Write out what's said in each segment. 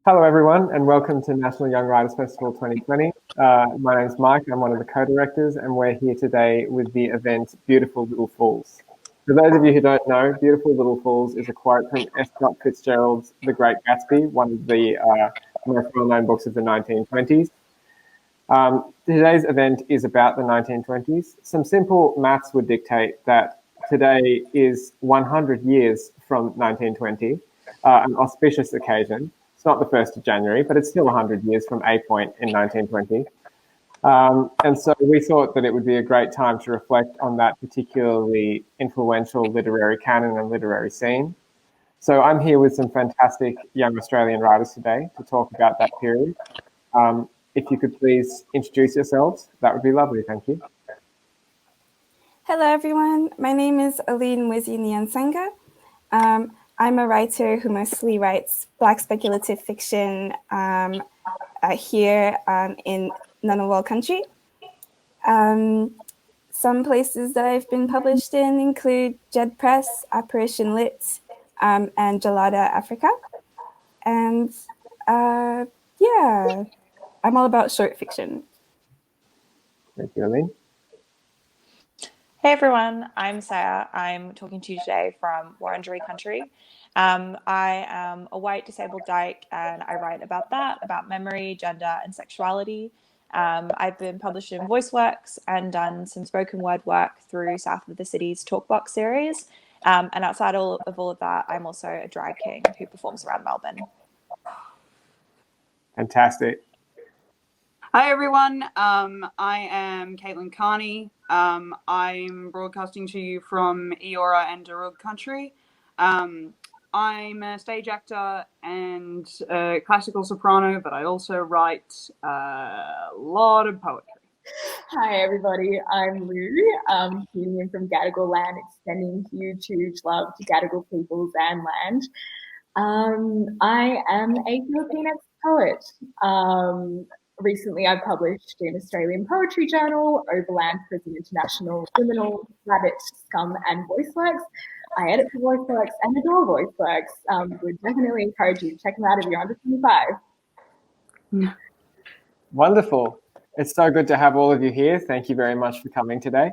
Hello, everyone, and welcome to National Young Writers Festival 2020. My name's Mike. I'm one of the co-directors, and we're here today with the event Beautiful Little Fools. For those of you who don't know, Beautiful Little Fools is a quote from S. Fitzgerald's The Great Gatsby, one of the most well-known books of the 1920s. Today's event is about the 1920s. Some simple maths would dictate that today is 100 years from 1920, an auspicious occasion. It's not the 1st of January, but it's still 100 years from a point in 1920. And so we thought that it would be a great time to reflect on that particularly influential literary canon and literary scene. So I'm here with some fantastic young Australian writers today to talk about that period. If you could please introduce yourselves, that would be lovely. Thank you. Hello, everyone. My name is Aline Mwizi Nyansanga. I'm a writer who mostly writes Black speculative fiction here in Ngunnawal country. Some places that I've been published in include Jed Press, Apparition Lit, and Gelada Africa. And yeah, I'm all about short fiction. Thank you, Aline. Hey everyone, I'm Saya. I'm talking to you today from Wurundjeri country. I am a white disabled dyke and I write about that, about memory, gender and sexuality. I've been published in VoiceWorks and done some spoken word work through South of the City's Talkbox series. And outside of all of that, I'm also a drag king who performs around Melbourne. Fantastic. Hi everyone, I am Caitlin Carney. I'm broadcasting to you from Eora and Darug country. I'm a stage actor and a classical soprano, but I also write a lot of poetry. Hi everybody, I'm Lou, tuning in from Gadigal land, extending huge love to Gadigal peoples and land. I am a Filipinx poet. Recently, I published in Australian Poetry Journal, Overland Prison International, Criminal, Rabbit, Scum, and VoiceWorks. I edit for VoiceWorks and adore VoiceWorks. Would definitely encourage you to check them out if you're under 25. Wonderful. It's so good to have all of you here. Thank you very much for coming today.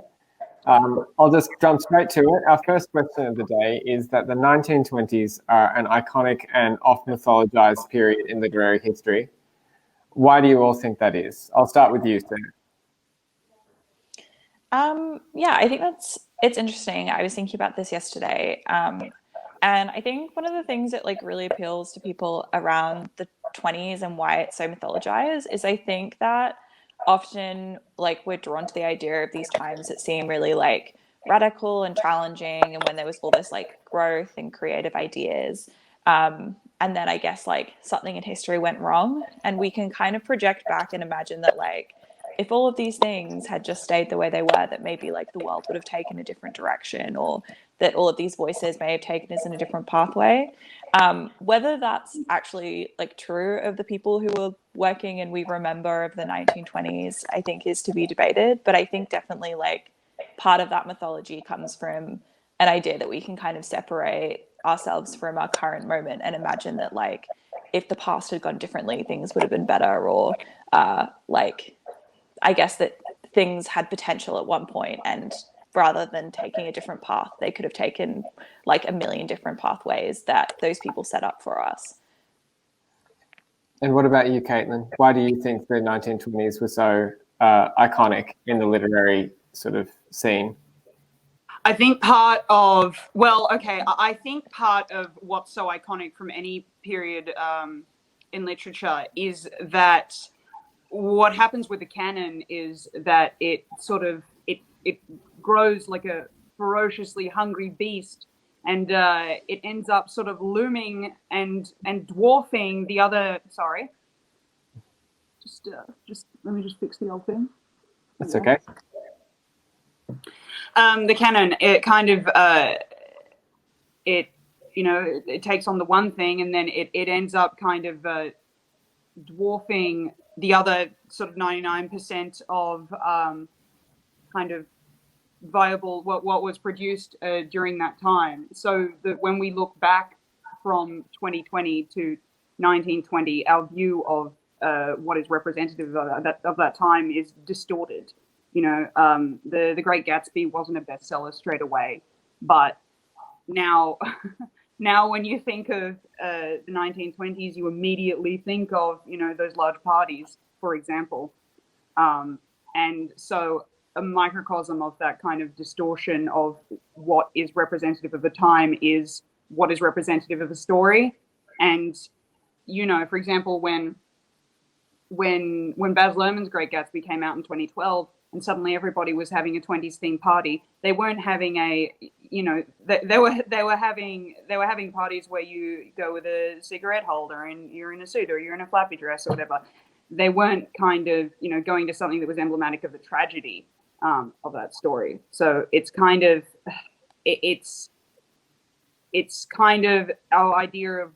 I'll just jump straight to it. Our first question of the day is that the 1920s are an iconic and often mythologized period in literary history. Why do you all think that is? I'll start with you, Sarah. Yeah, I think it's interesting. I was thinking about this yesterday. And I think one of the things that really appeals to people around the 20s and why it's so mythologized is I think that often we're drawn to the idea of these times that seem really radical and challenging, and when there was all this growth and creative ideas. And then I guess something in history went wrong, and we can kind of project back and imagine that if all of these things had just stayed the way they were, that maybe the world would have taken a different direction, or that all of these voices may have taken us in a different pathway. Whether that's actually true of the people who were working and we remember of the 1920s, I think is to be debated. But I think definitely part of that mythology comes from an idea that we can kind of separate ourselves from our current moment and imagine that if the past had gone differently, things would have been better, or I guess that things had potential at one point, and rather than taking a different path, they could have taken a million different pathways that those people set up for us. And what about you, Caitlin? Why do you think the 1920s were so iconic in the literary sort of scene? I think part of what's so iconic from any period in literature is that what happens with the canon is that it grows like a ferociously hungry beast, and it ends up sort of looming and dwarfing the other. Sorry, just let me just fix the old thing. That's okay. The canon, it kind of it takes on the one thing, and then it ends up kind of dwarfing the other sort of 99% of kind of viable what was produced during that time. So that when we look back from 2020 to 1920, our view of what is representative of that time is distorted. The Great Gatsby wasn't a bestseller straight away, but now when you think of the 1920s, you immediately think of those large parties, for example, and so a microcosm of that kind of distortion of what is representative of the time is what is representative of a story. And for example, when Baz Luhrmann's Great Gatsby came out in 2012, and suddenly everybody was having a 20s themed party, they weren't having they were having parties where you go with a cigarette holder and you're in a suit or you're in a flappy dress or whatever. They weren't kind of going to something that was emblematic of the tragedy of that story. So it's kind of kind of our idea of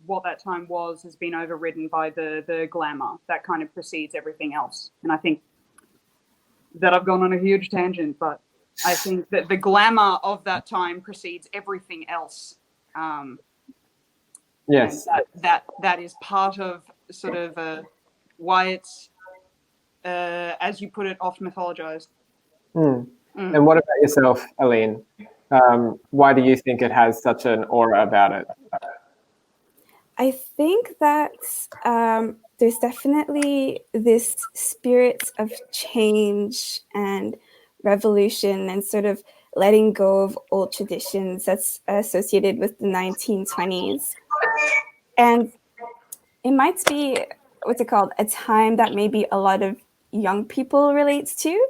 what that time was has been overridden by the glamour that kind of precedes everything else. And I think that I've gone on a huge tangent, but I think that the glamour of that time precedes everything else. Yes, that is part of sort of why it's, as you put it, oft mythologized. And what about yourself, Aline? Why do you think it has such an aura about it? I think that there's definitely this spirit of change and revolution and sort of letting go of old traditions that's associated with the 1920s. And it might be, what's it called, a time that maybe a lot of young people relates to,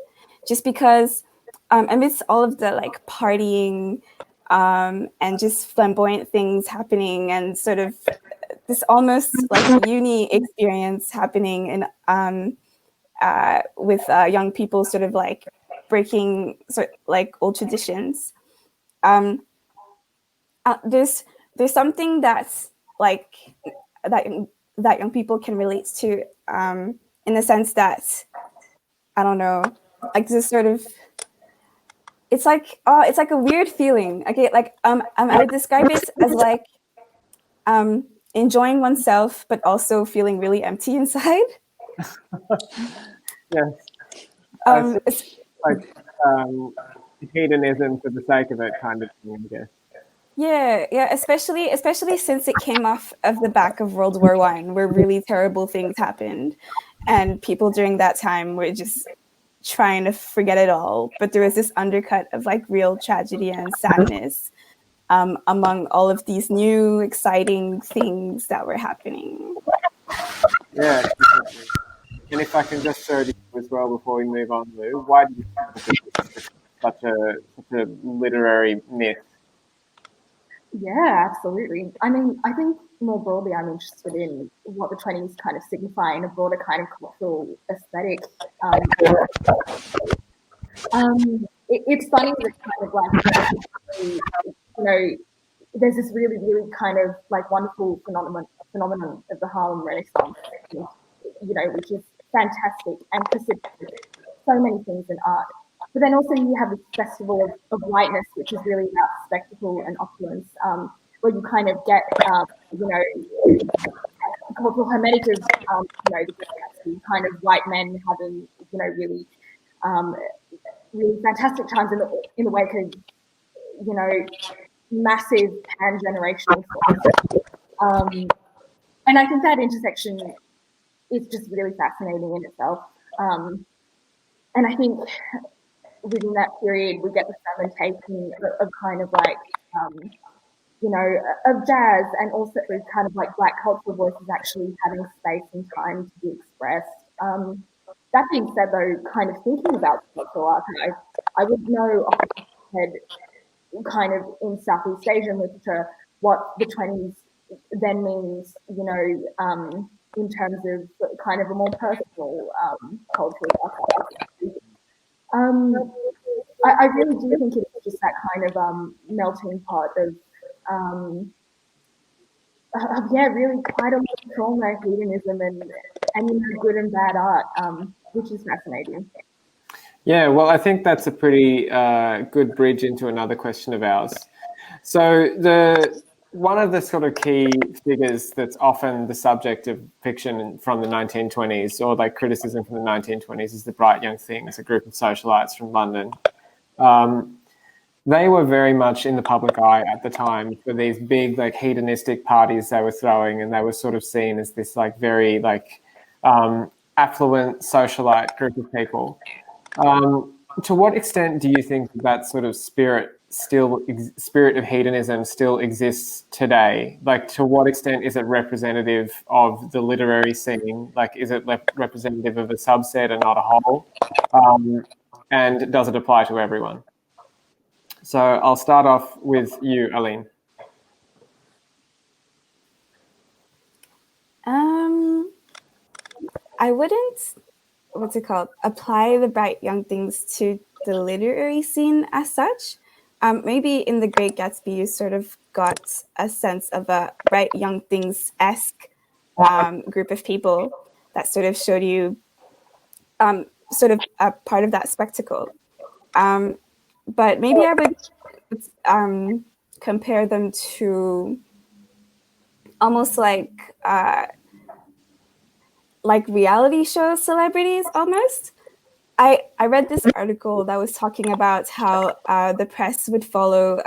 just because amidst all of the like partying and just flamboyant things happening and sort of this almost like uni experience happening in with young people sort of like breaking like old traditions. There's something that's like that young people can relate to in the sense that, I don't know, like this sort of, it's like a weird feeling. Okay, like I would describe it as like enjoying oneself, but also feeling really empty inside. Yes. It's like hedonism for the sake of it kind of thing, I guess. Yeah, especially since it came off of the back of World War I, where really terrible things happened, and people during that time were just trying to forget it all. But there was this undercut of like real tragedy and sadness among all of these new exciting things that were happening. Yeah, definitely. And if I can just show you as well before we move on, Lou, why do you think it's such a literary myth? Yeah, absolutely. I mean, I think more broadly, I'm interested in what the 20s kind of signify in a broader kind of cultural aesthetic. It's funny that kind of like, there's this really, really kind of like wonderful phenomenon of the Harlem Renaissance, which is fantastic and precipitates so many things in art. But then also you have this festival of whiteness, which is really about spectacle and opulence, where you kind of get, cultural hermetic of, the kind of white men having, really, really fantastic times in the wake of, massive pan-generational forces. And I think that intersection is just really fascinating in itself. And I think within that period, we get the fermentation of kind of like, of jazz, and also kind of like Black cultural voices actually having space and time to be expressed. That being said, though, kind of thinking about cultural archive, I would know off the top of my head, kind of in Southeast Asian literature, what the 20s then means, in terms of kind of a more personal cultural archive. I really do think it's just that kind of melting pot of really quite a lot of trauma, hedonism, and good and bad art, which is fascinating. Yeah, well, I think that's a pretty good bridge into another question of ours. So one of the sort of key figures that's often the subject of fiction from the 1920s, or like criticism from the 1920s, is the Bright Young Things, a group of socialites from London. They were very much in the public eye at the time for these big, like, hedonistic parties they were throwing, and they were sort of seen as this, like, very, like, affluent socialite group of people. To what extent do you think that sort of spirit of hedonism still exists today? Like, to what extent is it representative of the literary scene? Like, is it representative of a subset and not a whole? And does it apply to everyone? So I'll start off with you, Aline. I wouldn't, apply the Bright Young Things to the literary scene as such. Maybe in The Great Gatsby, you sort of got a sense of a Bright Young Things-esque group of people that sort of showed you sort of a part of that spectacle. But maybe I would compare them to almost like reality show celebrities almost. I read this article that was talking about how the press would follow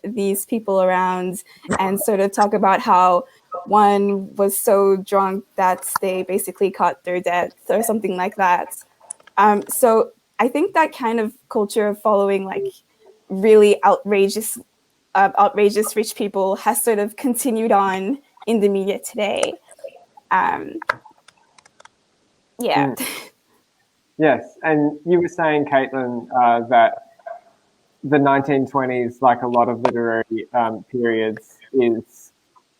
these people around and sort of talk about how one was so drunk that they basically caught their death or something like that. So I think that kind of culture of following like really outrageous rich people has sort of continued on in the media today. Yeah. Yes, and you were saying, Caitlin, that the 1920s, like a lot of literary periods, is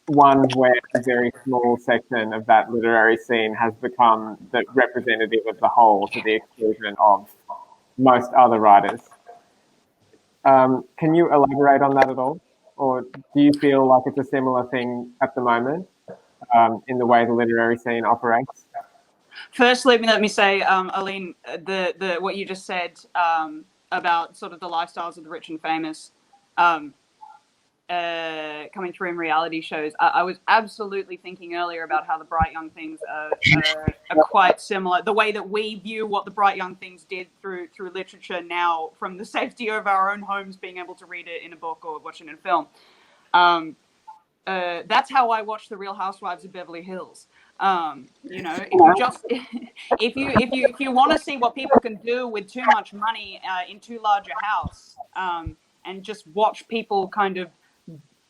one where a very small section of that literary scene has become the representative of the whole to the exclusion of most other writers. Can you elaborate on that at all? Or do you feel like it's a similar thing at the moment in the way the literary scene operates? First, let me say, Aline, the what you just said about sort of the lifestyles of the rich and famous coming through in reality shows. I was absolutely thinking earlier about how the Bright Young Things are quite similar. The way that we view what the Bright Young Things did through literature now, from the safety of our own homes, being able to read it in a book or watching it in a film. That's how I watch The Real Housewives of Beverly Hills. You know, if you want to see what people can do with too much money in too large a house, and just watch people kind of,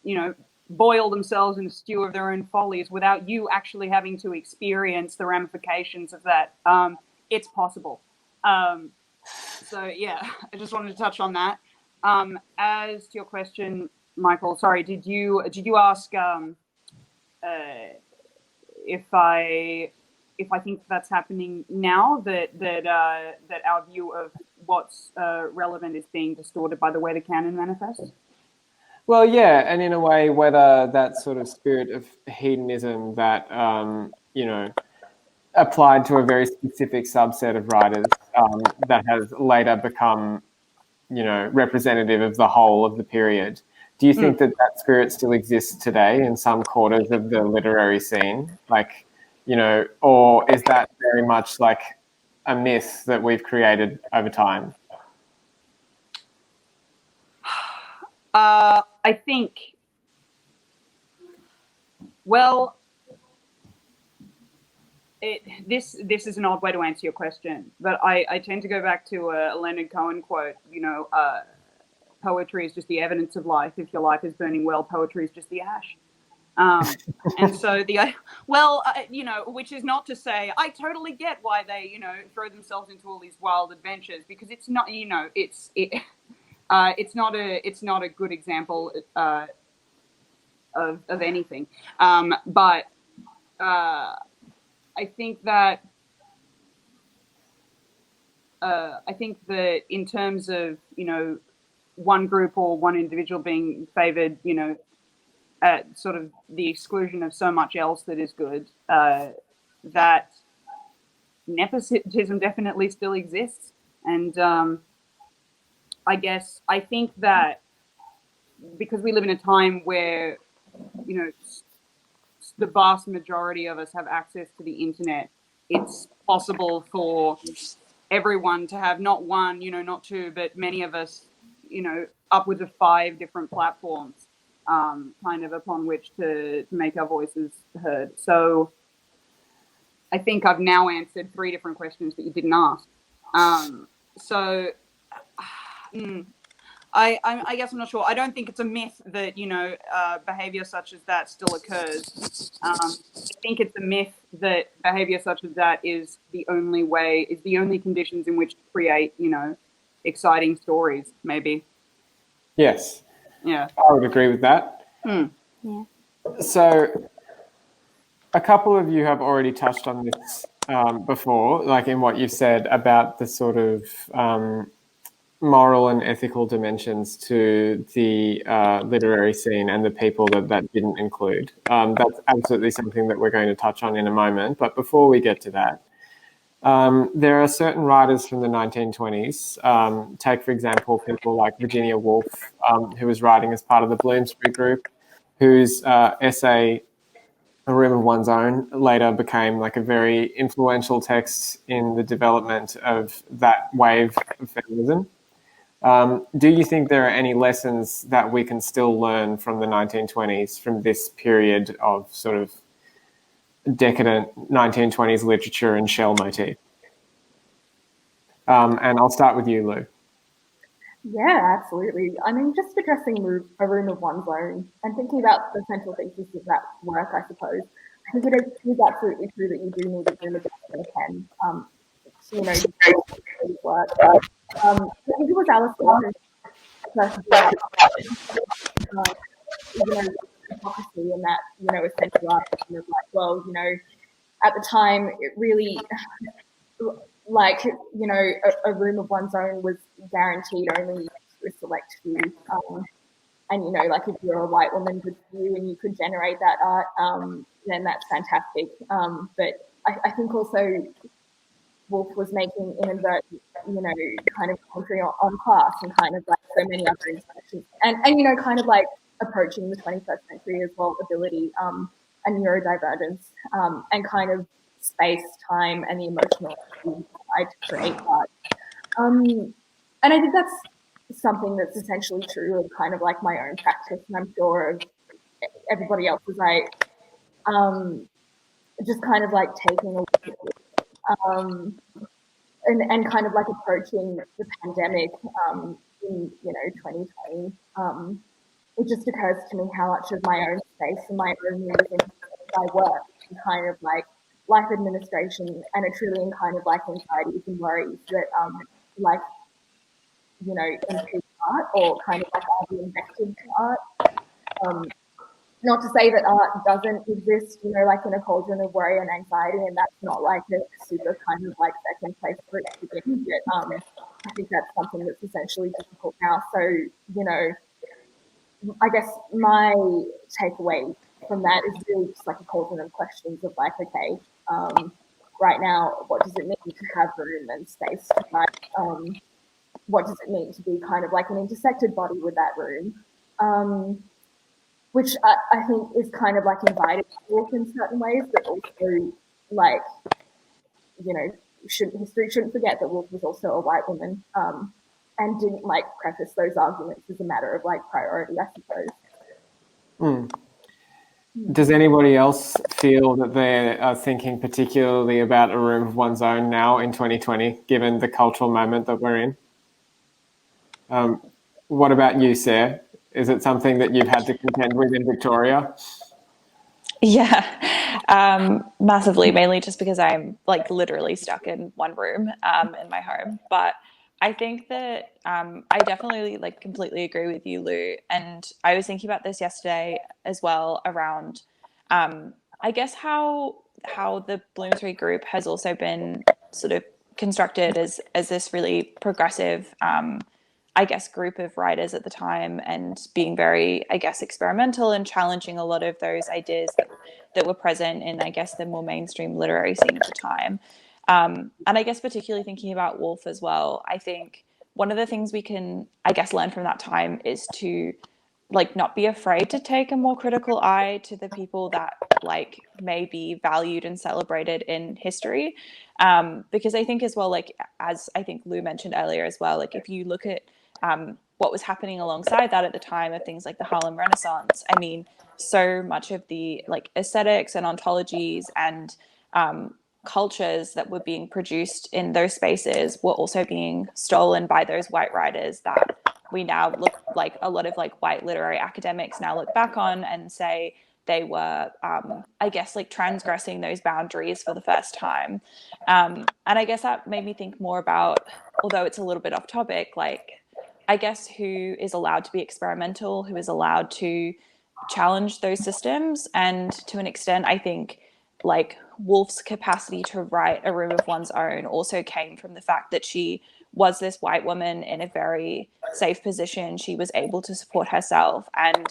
you know, boil themselves in a stew of their own follies without you actually having to experience the ramifications of that, it's possible. So yeah, I just wanted to touch on that. As to your question, Michael, sorry, did you ask if I think that's happening now, that our view of what's relevant is being distorted by the way the canon manifests? Well, yeah, and in a way, whether that sort of spirit of hedonism that you know, applied to a very specific subset of writers that has later become, you know, representative of the whole of the period. Do you think that spirit still exists today in some quarters of the literary scene? Like, you know, or is that very much like a myth that we've created over time? I think, well, this is an odd way to answer your question, but I tend to go back to a Leonard Cohen quote, you know, poetry is just the evidence of life. If your life is burning well, poetry is just the ash. And so you know, which is not to say I totally get why they, you know, throw themselves into all these wild adventures, because it's not, you know, it's not a good example of anything. But I think that in terms of, you know, one group or one individual being favored, you know, at sort of the exclusion of so much else that is good, that nepotism definitely still exists. And I think that because we live in a time where you know, the vast majority of us have access to the internet, it's possible for everyone to have not one, not two, but many of us, upwards of 5 different platforms, kind of upon which to make our voices heard. So I think I've now answered 3 different questions that you didn't ask. I guess I'm not sure. I don't think it's a myth that, behavior such as that still occurs. I think it's a myth that behavior such as that is the only conditions in which to create, exciting stories, maybe. Yes. Yeah. I would agree with that. Yeah. So a couple of you have already touched on this before, like in what you've said about the sort of moral and ethical dimensions to the literary scene and the people that didn't include. That's absolutely something that we're going to touch on in a moment. But before we get to that, there are certain writers from the 1920s. Take, for example, people like Virginia Woolf, who was writing as part of the Bloomsbury Group, whose essay, A Room of One's Own, later became like a very influential text in the development of that wave of feminism. Do you think there are any lessons that we can still learn from the 1920s, from this period of sort of decadent 1920s literature and shell motif? And I'll start with you, Lou. Yeah, absolutely. I mean, just addressing A Room of One's Own and thinking about the central thesis of that work, I suppose. I think it is absolutely true that you do need a room of a pen to work. I think it was Alice hypocrisy and that, essential argument of like, well, at the time it really like, a room of one's own was guaranteed only to a select few. And, like if you're a white woman, good for you, and you could generate that art, then that's fantastic. But I think also Woolf was making inadvertent, kind of commentary on class and kind of like so many other intersections. And kind of like approaching the 21st century as well, ability and neurodivergence and kind of space, time, and the emotional side to create art. And I think that's something that's essentially true of kind of like my own practice, and I'm sure of everybody else's. Just kind of like taking a look at and kind of like approaching the pandemic in 2020. It just occurs to me how much of my own space and my own movement by work and kind of like life administration and a trillion kind of like anxieties and worries that impede art or kind of like are the invective to art. Not to say that art doesn't exist, like in a cauldron of worry and anxiety, and that's not like a super kind of like second place for it to begin. But I think that's something that's essentially difficult now. So, I guess my takeaway from that is really just like a cauldron of questions of like, okay, right now, what does it mean to have room and space to write? What does it mean to be kind of like an intersected body with that room? Which I think is kind of like invited to walk in certain ways, but also like, history shouldn't forget that Woolf was also a white woman and didn't like preface those arguments as a matter of like priority, I suppose. Does anybody else feel that they are thinking particularly about A Room of One's Own now in 2020, given the cultural moment that we're in? What about you, Sarah? Is it something that you've had to contend with in Victoria? Yeah, massively, mainly just because I'm like literally stuck in one room in my home. But I think that I definitely like completely agree with you, Lou. And I was thinking about this yesterday as well around, I guess how the Bloomsbury Group has also been sort of constructed as this really progressive I guess, group of writers at the time, and being very, I guess, experimental and challenging a lot of those ideas that were present in, I guess, the more mainstream literary scene at the time. And I guess particularly thinking about Woolf as well, I think one of the things we can, I guess, learn from that time is to like not be afraid to take a more critical eye to the people that like may be valued and celebrated in history. Because I think as well, like as I think Lou mentioned earlier as well, like if you look at what was happening alongside that at the time of things like the Harlem Renaissance, I mean, so much of the like aesthetics and ontologies and cultures that were being produced in those spaces were also being stolen by those white writers that we now look like a lot of like white literary academics now look back on and say they were, I guess, like transgressing those boundaries for the first time. And I guess that made me think more about, although it's a little bit off topic, like, I guess who is allowed to be experimental, who is allowed to challenge those systems. And to an extent, I think like Woolf's capacity to write A Room of One's Own also came from the fact that she was this white woman in a very safe position. She was able to support herself. And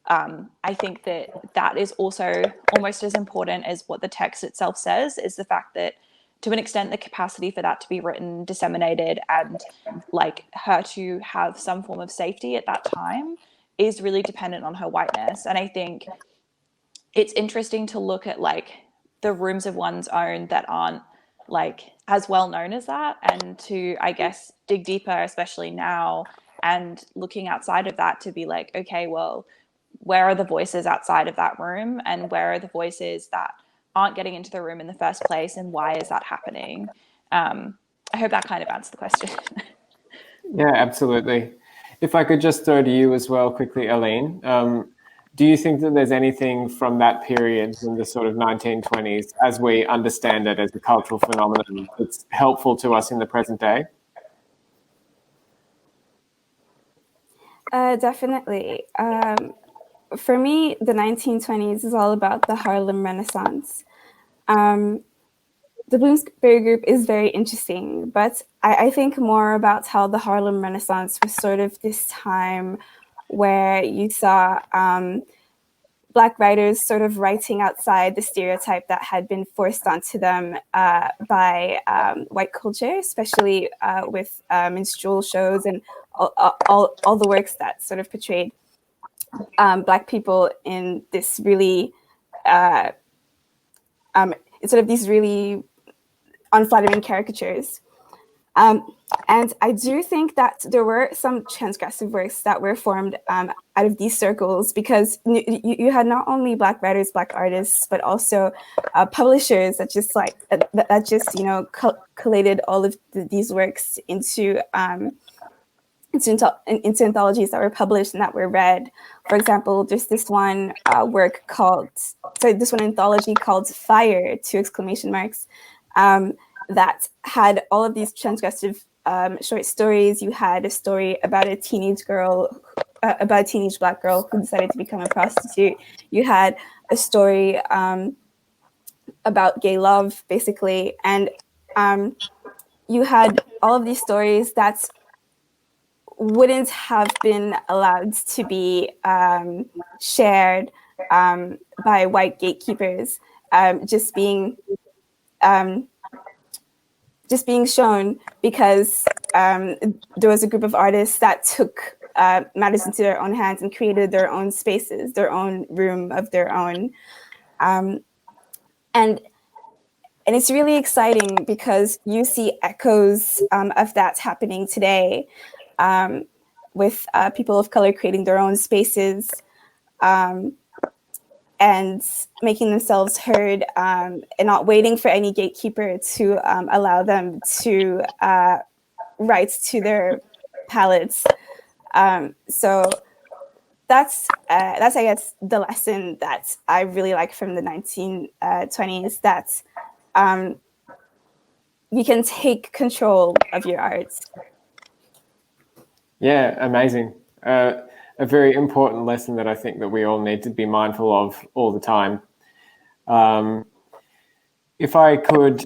I think that that is also almost as important as what the text itself says, is the fact that to an extent, the capacity for that to be written, disseminated, and like her to have some form of safety at that time is really dependent on her whiteness. And I think it's interesting to look at like the rooms of one's own that aren't like as well known as that, and to, I guess, dig deeper, especially now, and looking outside of that to be like, okay, well, where are the voices outside of that room, and where are the voices that aren't getting into the room in the first place, and why is that happening? I hope that kind of answers the question. Yeah, absolutely. If I could just throw to you as well quickly, Aline, do you think that there's anything from that period, from the sort of 1920s, as we understand it as a cultural phenomenon, that's helpful to us in the present day? Definitely. For me, the 1920s is all about the Harlem Renaissance. The Bloomsbury Group is very interesting, but I think more about how the Harlem Renaissance was sort of this time where you saw Black writers sort of writing outside the stereotype that had been forced onto them by white culture, especially with minstrel shows and all the works that sort of portrayed Black people in this really, sort of these really unflattering caricatures. And I do think that there were some transgressive works that were formed out of these circles, because you had not only Black writers, Black artists, but also publishers that just like that just collated all of these works into anthologies that were published and that were read. For example, there's this one anthology called Fire, two exclamation marks, that had all of these transgressive short stories. You had a story about a teenage Black girl who decided to become a prostitute. You had a story about gay love, basically. And you had all of these stories that wouldn't have been allowed to be shared by white gatekeepers, just being shown because there was a group of artists that took matters into their own hands and created their own spaces, their own room of their own. And it's really exciting because you see echoes of that happening today, with people of color creating their own spaces and making themselves heard, and not waiting for any gatekeeper to allow them to write to their palettes. So that's I guess the lesson that I really like from the 1920s, that you can take control of your art. Yeah, amazing. A very important lesson that I think that we all need to be mindful of all the time. If I could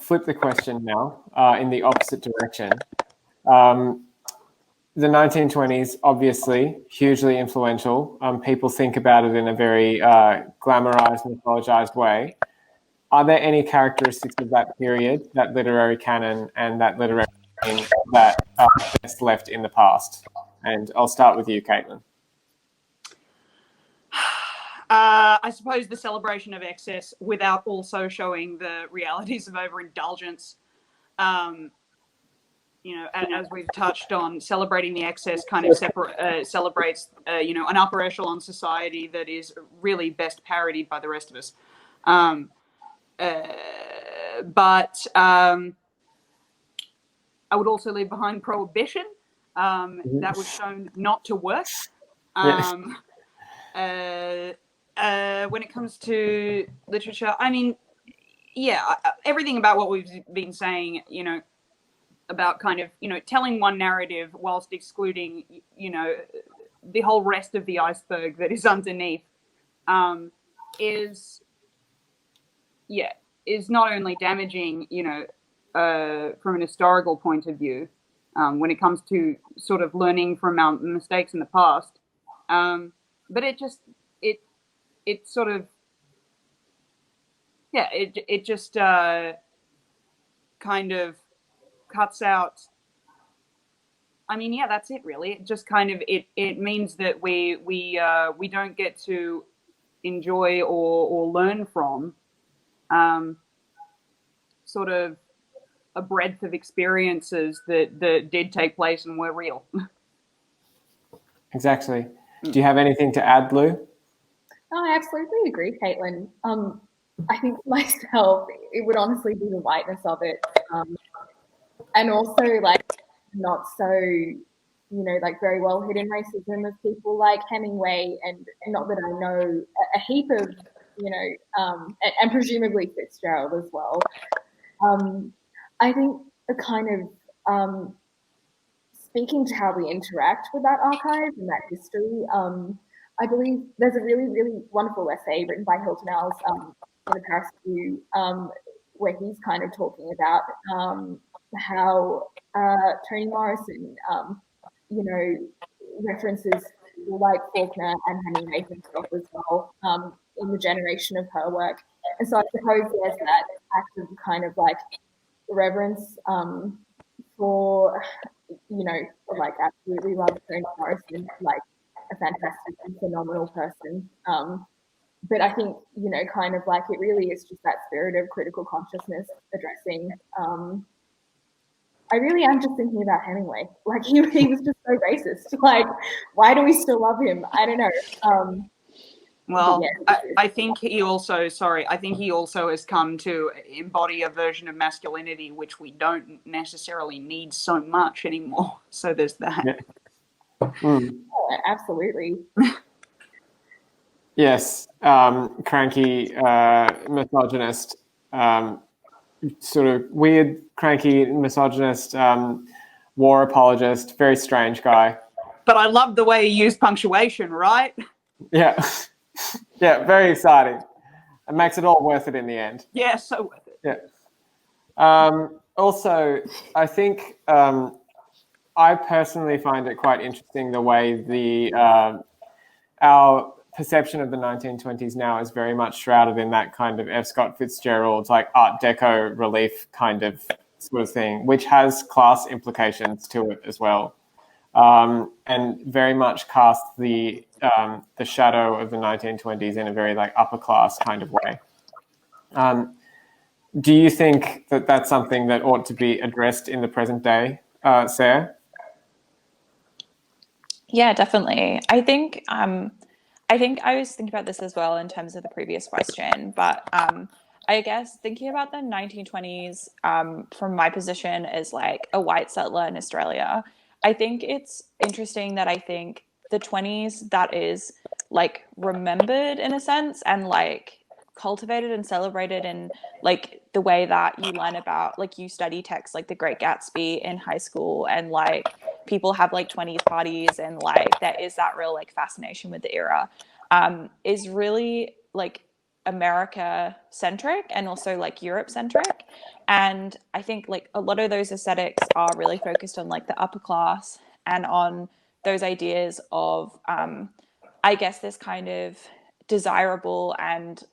flip the question now in the opposite direction. The 1920s, obviously, hugely influential. People think about it in a very glamorized, mythologized way. Are there any characteristics of that period, that literary canon and that literary canon, that are best left in the past? And I'll start with you, Caitlin. I suppose the celebration of excess without also showing the realities of overindulgence. As we've touched on, celebrating the excess kind of celebrates, an upper echelon society that is really best parodied by the rest of us. But I would also leave behind prohibition. That was shown not to work. When it comes to literature, I mean, everything about what we've been saying, about kind of, telling one narrative whilst excluding, the whole rest of the iceberg that is underneath, is not only damaging, from an historical point of view, when it comes to sort of learning from our mistakes in the past, but it sort of, it just kind of cuts out. I mean, that's it really. It just kind of it means that we don't get to enjoy or learn from sort of a breadth of experiences that did take place and were real. Exactly. Do you have anything to add, Lou? I absolutely agree, Caitlin. I think for myself, it would honestly be the whiteness of it. And also, like, not so, like, very well hidden racism of people like Hemingway, and not that I know a heap of, and presumably Fitzgerald as well. I think the kind of speaking to how we interact with that archive and that history, I believe there's a really, really wonderful essay written by Hilton Als in the Paris Review, where he's kind of talking about how Toni Morrison, references people like Faulkner and Hemingway himself as well, in the generation of her work. And so I suppose there's that act of kind of like reverence for, like, absolutely love Toni Morrison, like a fantastic and phenomenal person. But I think, kind of like it really is just that spirit of critical consciousness addressing. I really am just thinking about Hemingway. Like, he was just so racist. Like, why do we still love him? I don't know. Well, I think he also has come to embody a version of masculinity which we don't necessarily need so much anymore. So there's that. Yeah. Yeah, absolutely. Yes. Cranky, misogynist, sort of weird, cranky, misogynist, war apologist, very strange guy. But I love the way he used punctuation, right? Yeah. Yeah, very exciting. It makes it all worth it in the end. Yeah, so worth it. Yeah. Also, I think I personally find it quite interesting the way our perception of the 1920s now is very much shrouded in that kind of F. Scott Fitzgerald, like Art Deco relief kind of sort of thing, which has class implications to it as well. And very much cast the shadow of the 1920s in a very like upper class kind of way. Do you think that that's something that ought to be addressed in the present day, Sarah? Yeah, definitely. I think I was thinking about this as well in terms of the previous question, but I guess thinking about the 1920s from my position as like a white settler in Australia, I think it's interesting that I think the 20s that is like remembered in a sense and like cultivated and celebrated in like the way that you learn about, like you study texts like The Great Gatsby in high school, and like people have like 20s parties, and like there is that real like fascination with the era, is really like America centric and also like Europe centric. And I think like a lot of those aesthetics are really focused on like the upper class and on those ideas of I guess this kind of desirable and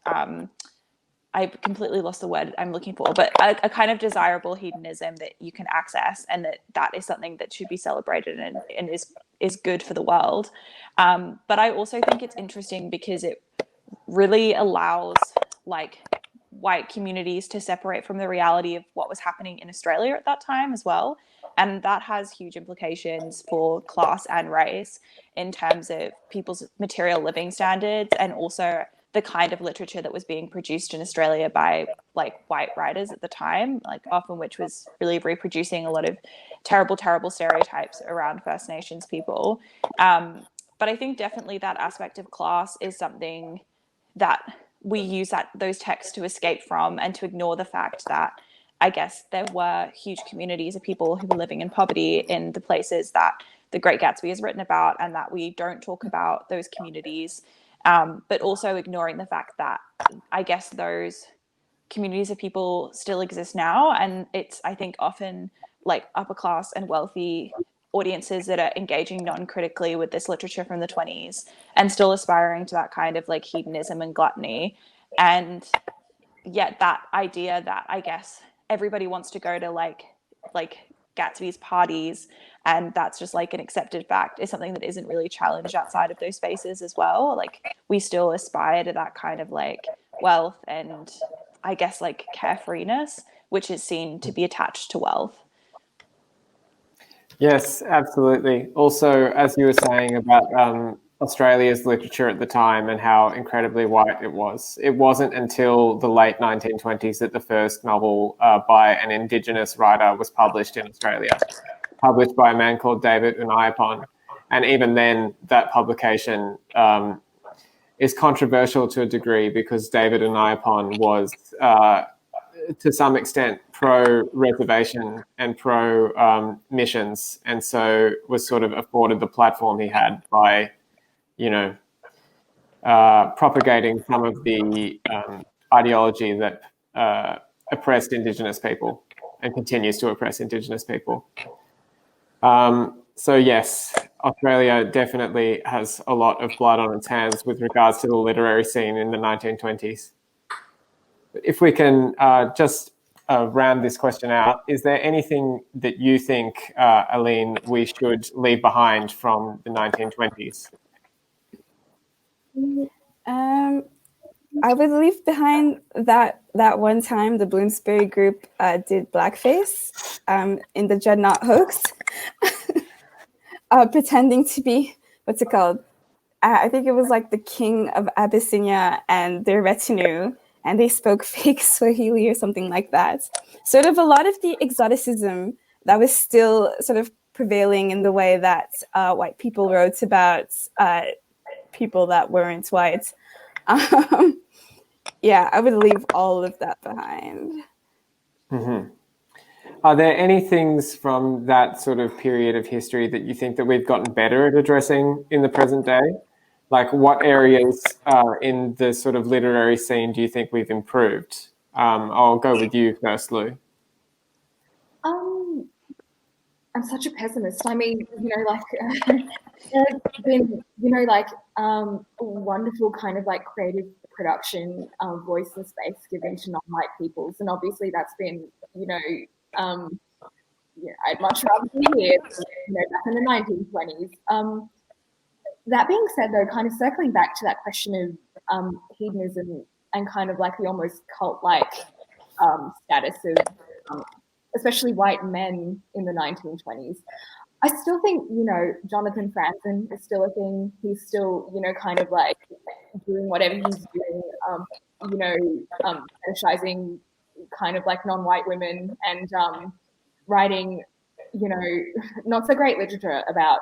I completely lost the word I'm looking for, but a kind of desirable hedonism that you can access, and that is something that should be celebrated and is good for the world. But I also think it's interesting because it really allows like white communities to separate from the reality of what was happening in Australia at that time as well. And that has huge implications for class and race in terms of people's material living standards, and also the kind of literature that was being produced in Australia by like white writers at the time, like often which was really reproducing a lot of terrible stereotypes around First Nations people. But I think definitely that aspect of class is something that we use those texts to escape from, and to ignore the fact that I guess there were huge communities of people who were living in poverty in the places that The Great Gatsby is written about, and that we don't talk about those communities, but also ignoring the fact that I guess those communities of people still exist now. And it's, I think, often like upper class and wealthy audiences that are engaging non-critically with this literature from the 20s and still aspiring to that kind of like hedonism and gluttony. And yet that idea that I guess everybody wants to go to like Gatsby's parties, and that's just like an accepted fact, is something that isn't really challenged outside of those spaces as well. Like we still aspire to that kind of like wealth and I guess like carefreeness, which is seen to be attached to wealth. Yes, absolutely. Also, as you were saying about Australia's literature at the time and how incredibly white it wasn't until the late 1920s that the first novel by an Indigenous writer was published in Australia, published by a man called David Unayapon. And even then, that publication is controversial to a degree, because David Unayapon was, to some extent, pro-reservation and pro-missions, and so was sort of afforded the platform he had by, propagating some of the ideology that oppressed Indigenous people and continues to oppress Indigenous people. So yes, Australia definitely has a lot of blood on its hands with regards to the literary scene in the 1920s. If we can just round this question out, is there anything that you think, Aline, we should leave behind from the 1920s? I would leave behind that one time the Bloomsbury Group did blackface in the Dreadnought hoax, pretending to be, what's it called? I think it was like the king of Abyssinia and their retinue, and they spoke fake Swahili or something like that. Sort of a lot of the exoticism that was still sort of prevailing in the way that white people wrote about people that weren't white. Yeah, I would leave all of that behind. Mm-hmm. Are there any things from that sort of period of history that you think that we've gotten better at addressing in the present day? Like, what areas in the sort of literary scene do you think we've improved? I'll go with you first, Lou. I'm such a pessimist. I mean, there's been, wonderful kind of like creative production, voice and space given to non-white peoples, and obviously that's been, I'd much rather be here, back in the 1920s. That being said, though, kind of circling back to that question of hedonism and kind of like the almost cult-like status of especially white men in the 1920s, I still think, Jonathan Franzen is still a thing. He's still, kind of like doing whatever he's doing, fetishizing kind of like non-white women and writing, not so great literature about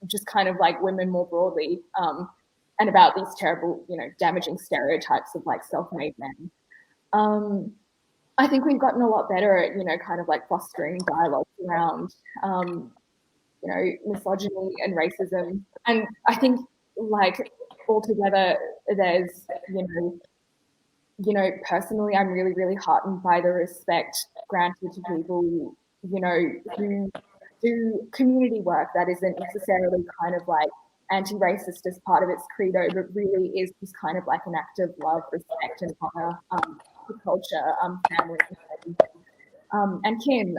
just kind of like women more broadly, and about these terrible, damaging stereotypes of like self-made men. I think we've gotten a lot better at, kind of like fostering dialogue around, misogyny and racism. And I think like altogether there's, personally, I'm really, really heartened by the respect granted to people, who do community work that isn't necessarily kind of like anti-racist as part of its credo, but really is just kind of like an act of love, respect, and honor for culture, family, and kin.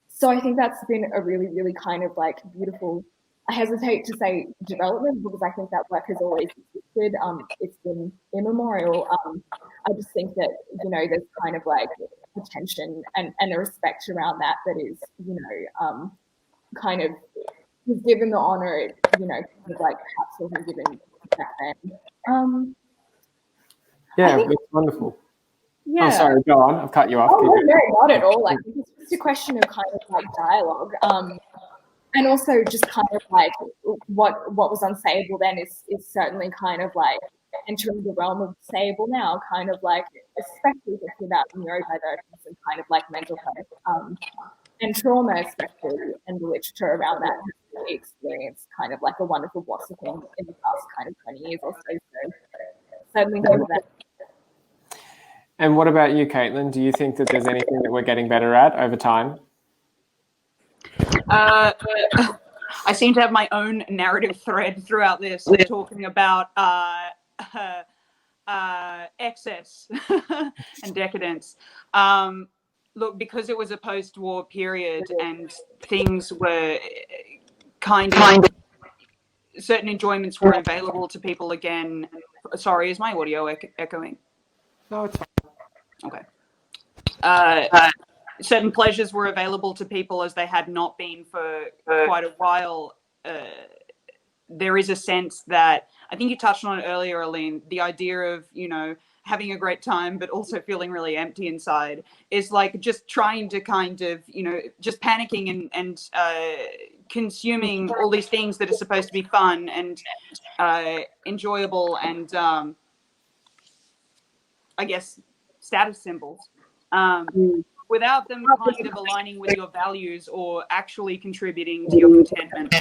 So I think that's been a really, really kind of like beautiful I hesitate to say development because I think that work has always existed. It's been immemorial. I just think that, there's kind of like attention and a respect around that is, kind of was given the honor, kind of like perhaps wasn't given back then. Yeah, it's wonderful. Yeah. Oh, sorry, go on. I've cut you off. Oh, no, not at all. Like, it's just a question of kind of like dialogue. And also just kind of like what was unsayable then is certainly kind of like entering the realm of sayable now, kind of like, especially thinking about neurodivergence and kind of like mental health and trauma, especially, and the literature around that has really experienced kind of like a wonderful blossoming in the past kind of 20 years or so. So certainly hope that. And what about you, Caitlin? Do you think that there's anything that we're getting better at over time? I seem to have my own narrative thread throughout this, talking about excess and decadence. Look, because it was a post-war period and things were kind of certain enjoyments were available to people again. Sorry, is my audio echoing? No, it's fine. Okay. Certain pleasures were available to people as they had not been for quite a while. There is a sense that, I think you touched on it earlier, Aline, the idea of, having a great time, but also feeling really empty inside is like just trying to kind of, just panicking and consuming all these things that are supposed to be fun and enjoyable and I guess status symbols. Without them kind of aligning with your values or actually contributing to your contentment.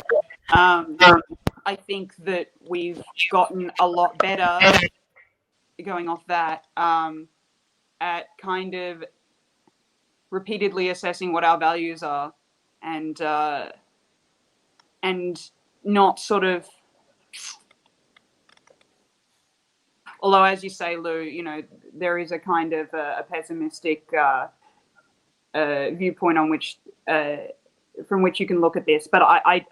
I think that we've gotten a lot better, going off that, at kind of repeatedly assessing what our values are and not sort of, although as you say, Lou, there is a kind of a pessimistic viewpoint on which from which you can look at this, but I'd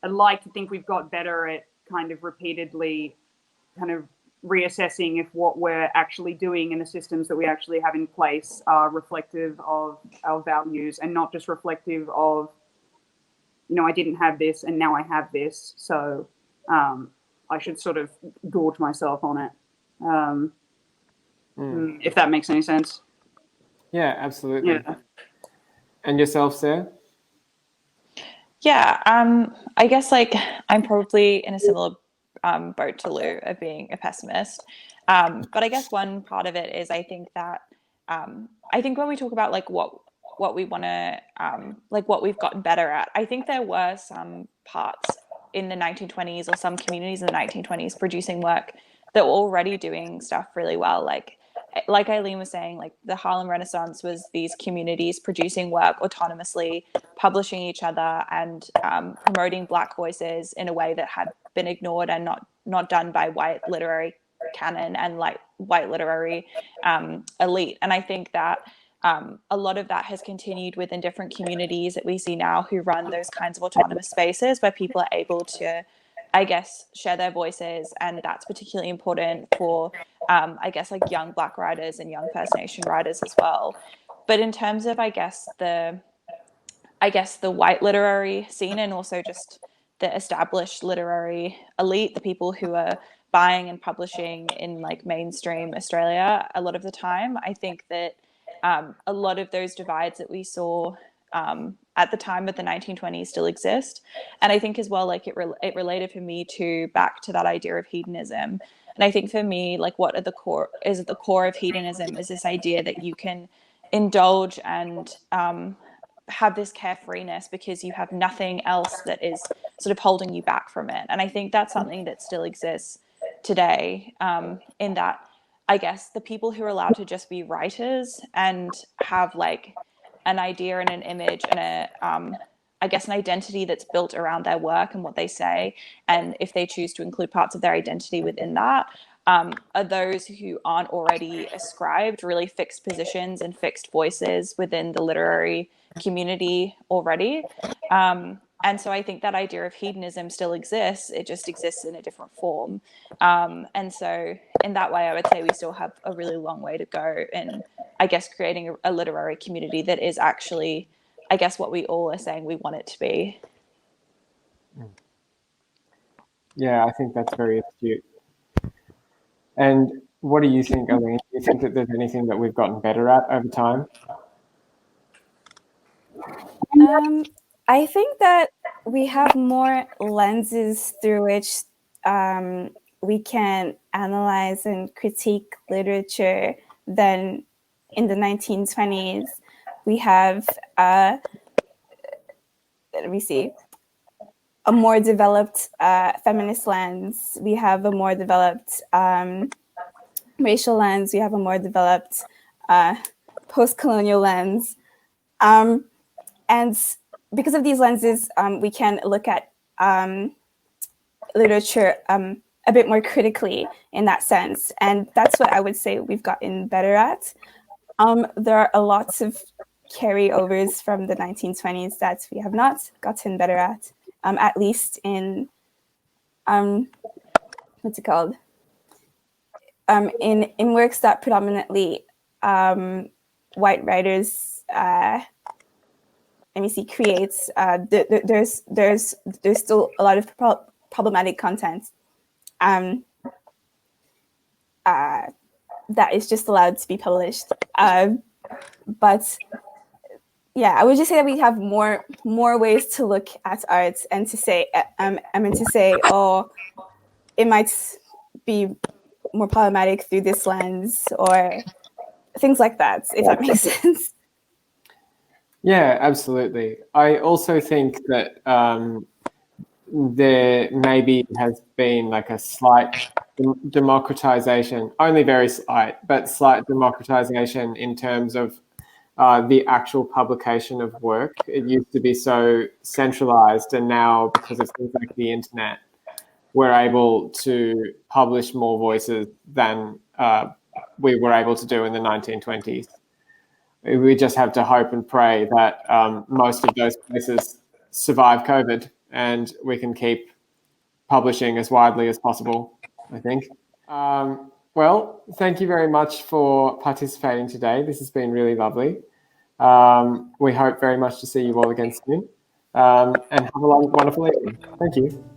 like to think we've got better at kind of repeatedly kind of reassessing if what we're actually doing and the systems that we actually have in place are reflective of our values and not just reflective of, I didn't have this and now I have this, so I should sort of gorge myself on it. If that makes any sense. Yeah, absolutely. Yeah. And yourself, Sarah? Yeah, I guess like I'm probably in a similar boat to Lou of being a pessimist. But I guess one part of it is I think that I think when we talk about like what we want to like what we've gotten better at, I think there were some parts in the 1920s or some communities in the 1920s producing work that were already doing stuff really well. Like Eileen was saying, like the Harlem Renaissance was these communities producing work autonomously, publishing each other and promoting Black voices in a way that had been ignored and not done by white literary canon and like white literary elite. And I think that a lot of that has continued within different communities that we see now who run those kinds of autonomous spaces where people are able to, I guess, share their voices. And that's particularly important for, I guess, like young Black writers and young First Nation writers as well. But in terms of, I guess, the white literary scene and also just the established literary elite, the people who are buying and publishing in like mainstream Australia a lot of the time, I think that a lot of those divides that we saw at the time of the 1920s still exist. And I think as well, like it related for me back to that idea of hedonism. And I think for me, like what at the core of hedonism is this idea that you can indulge and have this carefreeness because you have nothing else that is sort of holding you back from it. And I think that's something that still exists today, in that I guess the people who are allowed to just be writers and have like an idea and an image and I guess an identity that's built around their work and what they say, and if they choose to include parts of their identity within that, are those who aren't already ascribed really fixed positions and fixed voices within the literary community already. And so I think that idea of hedonism still exists. It just exists in a different form. And so in that way, I would say we still have a really long way to go in, I guess, creating a literary community that is actually, I guess, what we all are saying we want it to be. Yeah, I think that's very astute. And what do you think, Aline? Do you think that there's anything that we've gotten better at over time? I think that we have more lenses through which we can analyze and critique literature than in the 1920s. We have, let me see, a more developed feminist lens. We have a more developed racial lens. We have a more developed post-colonial lens. And because of these lenses, we can look at literature a bit more critically in that sense. And that's what I would say we've gotten better at. There are lots of carryovers from the 1920s that we have not gotten better at least in, what's it called? In works that predominantly white writers creates, there's still a lot of problematic content that is just allowed to be published. But yeah, I would just say that we have more ways to look at art and to say, oh, it might be more problematic through this lens or things like that, if that makes sense. Yeah, absolutely. I also think that there maybe has been like a slight democratization, only very slight, but slight democratization in terms of the actual publication of work. It used to be so centralized, and now because of things like the internet, we're able to publish more voices than we were able to do in the 1920s. We just have to hope and pray that most of those places survive COVID and we can keep publishing as widely as possible, I think. Well, thank you very much for participating today. This has been really lovely. We hope very much to see you all again soon. And have a wonderful evening. Thank you.